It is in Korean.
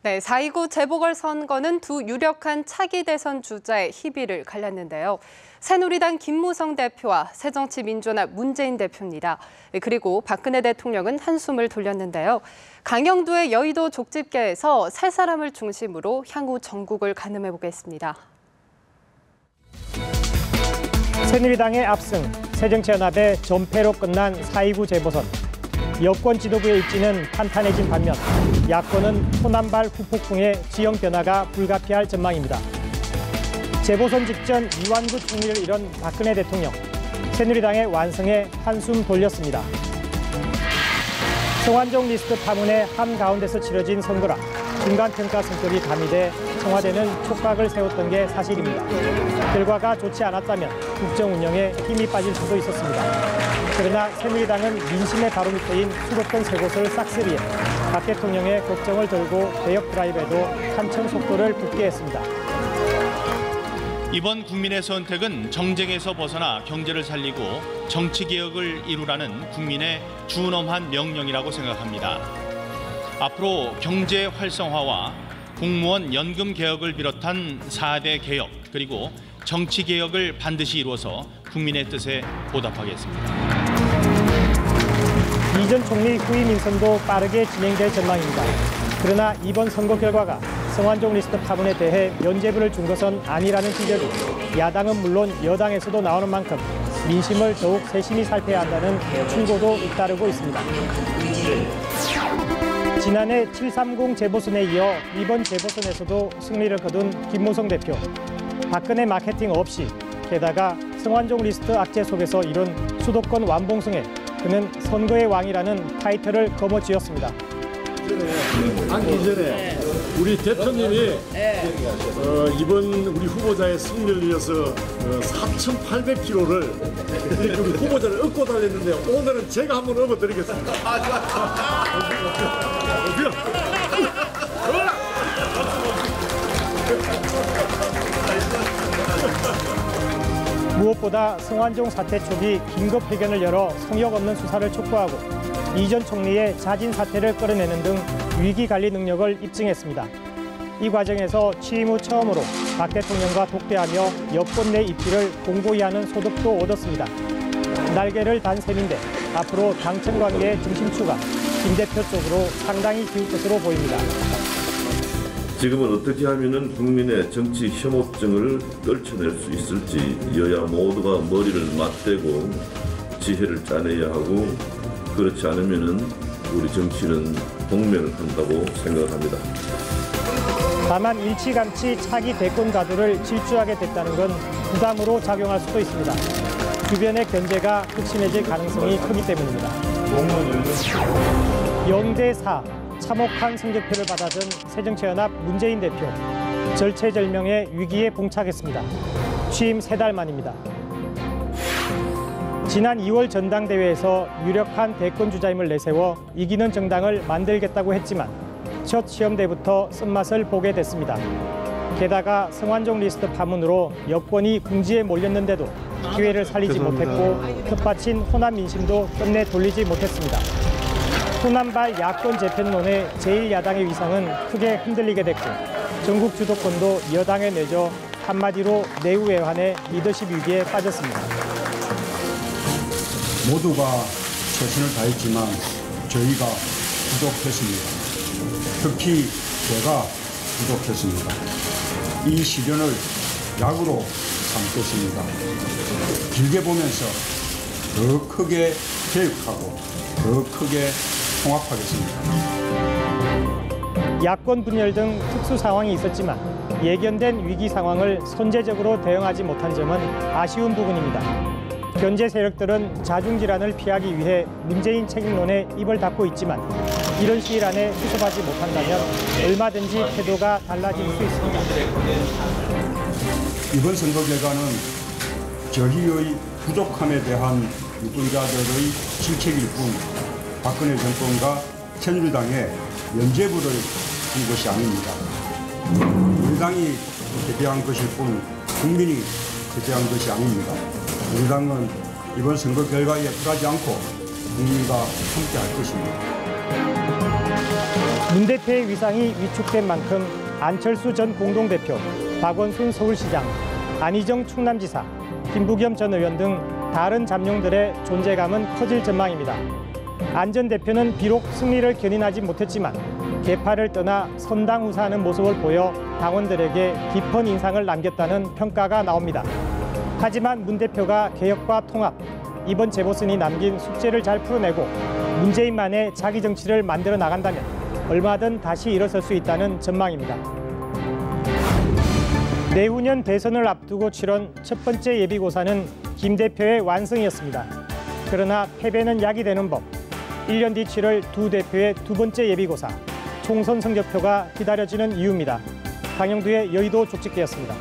네, 4.29 재보궐선거는 두 유력한 차기 대선 주자의 희비를 갈랐는데요. 새누리당 김무성 대표와 새정치민주연합 문재인 대표입니다. 그리고 박근혜 대통령은 한숨을 돌렸는데요. 강영도의 여의도 족집게에서 세 사람을 중심으로 향후 전국을 가늠해보겠습니다. 새누리당의 압승, 새정치연합의 전패로 끝난 4.29 재보선. 여권 지도부의 입지는 탄탄해진 반면 야권은 호남발 후폭풍에 지형 변화가 불가피할 전망입니다. 재보선 직전 이완구 총리를 잃은 박근혜 대통령, 새누리당의 완승에 한숨 돌렸습니다. 성완종 리스트 파문의 한가운데서 치러진 선거라 중간평가 성격이 가미돼 청와대는 촉각을 세웠던 게 사실입니다. 결과가 좋지 않았다면 국정 운영에 힘이 빠질 수도 있었습니다. 그러나 새누리당은 민심의 바로 밑에인 수도권 세 곳을 싹쓸이해 박 대통령의 걱정을 들고 개혁 드라이브에도 한층 속도를 붙게 했습니다. 이번 국민의 선택은 정쟁에서 벗어나 경제를 살리고 정치개혁을 이루라는 국민의 준엄한 명령이라고 생각합니다. 앞으로 경제 활성화와 공무원 연금 개혁을 비롯한 4대 개혁 그리고 정치개혁을 반드시 이루어서 국민의 뜻에 보답하겠습니다. 이 전 총리 후임 인선도 빠르게 진행될 전망입니다. 그러나 이번 선거 결과가 성완종 리스트 파문에 대해 면죄부를 준 것은 아니라는 지적이 야당은 물론 여당에서도 나오는 만큼 민심을 더욱 세심히 살펴야 한다는 충고도 잇따르고 있습니다. 지난해 7.30 재보선에 이어 이번 재보선에서도 승리를 거둔 김무성 대표. 박근혜 마케팅 없이 게다가 성완종 리스트 악재 속에서 이룬 수도권 완봉승에 그는 선거의 왕이라는 타이틀을 거머쥐었습니다. 앉기 전에 우리 대표님이 이번 우리 후보자의 승리를 위해서 4,800km를 이렇게 우리 후보자를 업고 달렸는데 오늘은 제가 한번 업어드리겠습니다. 무엇보다 성완종 사태 초기 긴급 회견을 열어 성역 없는 수사를 촉구하고 이 전 총리의 자진 사퇴를 끌어내는 등 위기 관리 능력을 입증했습니다. 이 과정에서 취임 후 처음으로 박 대통령과 독대하며 여권 내 입지를 공고히 하는 소득도 얻었습니다. 날개를 단 셈인데 앞으로 당청 관계의 중심축가 김 대표 쪽으로 상당히 기울 것으로 보입니다. 지금은 어떻게 하면은 국민의 정치 혐오증을 떨쳐낼 수 있을지 여야 모두가 머리를 맞대고 지혜를 짜내야 하고 그렇지 않으면은 우리 정치는 동면을 한다고 생각합니다. 다만 일찌감치 차기 대권 가도를 질주하게 됐다는 건 부담으로 작용할 수도 있습니다. 주변의 견제가 극심해질 가능성이 크기 때문입니다. 0대4 참혹한 성적표를 받아든 새정치연합 문재인 대표. 절체절명의 위기에 봉착했습니다. 취임 3달 만입니다. 지난 2월 전당대회에서 유력한 대권 주자임을 내세워 이기는 정당을 만들겠다고 했지만 첫 시험대부터 쓴맛을 보게 됐습니다. 게다가 성완종 리스트 파문으로 여권이 궁지에 몰렸는데도 기회를 살리지 못했고 텃밭인 호남 민심도 끝내 돌리지 못했습니다. 호남발 야권 재편론의 제1야당의 위상은 크게 흔들리게 됐고 전국 주도권도 여당에 내줘 한마디로 내후외환의 리더십 위기에 빠졌습니다. 모두가 최선을 다했지만 저희가 부족했습니다. 특히 제가 부족했습니다. 이 시련을 약으로 삼겠습니다. 길게 보면서 더 크게 개혁하고 더 크게 통합하겠습니다. 야권 분열 등 특수 상황이 있었지만 예견된 위기 상황을 선제적으로 대응하지 못한 점은 아쉬운 부분입니다. 견제 세력들은 자중질환을 피하기 위해 문재인 책임론에 입을 닫고 있지만 이런 시일 안에 수습하지 못한다면 얼마든지 태도가 달라질 수 있습니다. 이번 선거 결과는 저희의 부족함에 대한 유권자들의 실책일 뿐 박근혜 정권과 새누리당에 면죄부를 준 것이 아닙니다. 민주당이 대표한 것일 뿐 국민이 대표한 것이 아닙니다. 민주당은 이번 선거 결과에 굴하지 않고 국민과 함께 할 것입니다. 문 대표의 위상이 위축된 만큼 안철수 전 공동대표, 박원순 서울시장, 안희정 충남지사, 김부겸 전 의원 등 다른 잠룡들의 존재감은 커질 전망입니다. 안 전 대표는 비록 승리를 견인하지 못했지만 계파를 떠나 선당후사하는 모습을 보여 당원들에게 깊은 인상을 남겼다는 평가가 나옵니다. 하지만 문 대표가 개혁과 통합, 이번 재보선이 남긴 숙제를 잘 풀어내고 문재인만의 자기 정치를 만들어 나간다면 얼마든 다시 일어설 수 있다는 전망입니다. 내후년 대선을 앞두고 치른 첫 번째 예비고사는 김 대표의 완승이었습니다. 그러나 패배는 약이 되는 법. 1년 뒤 치를 두 대표의 두 번째 예비고사, 총선 성적표가 기다려지는 이유입니다. 강영두의 여의도 족집게였습니다.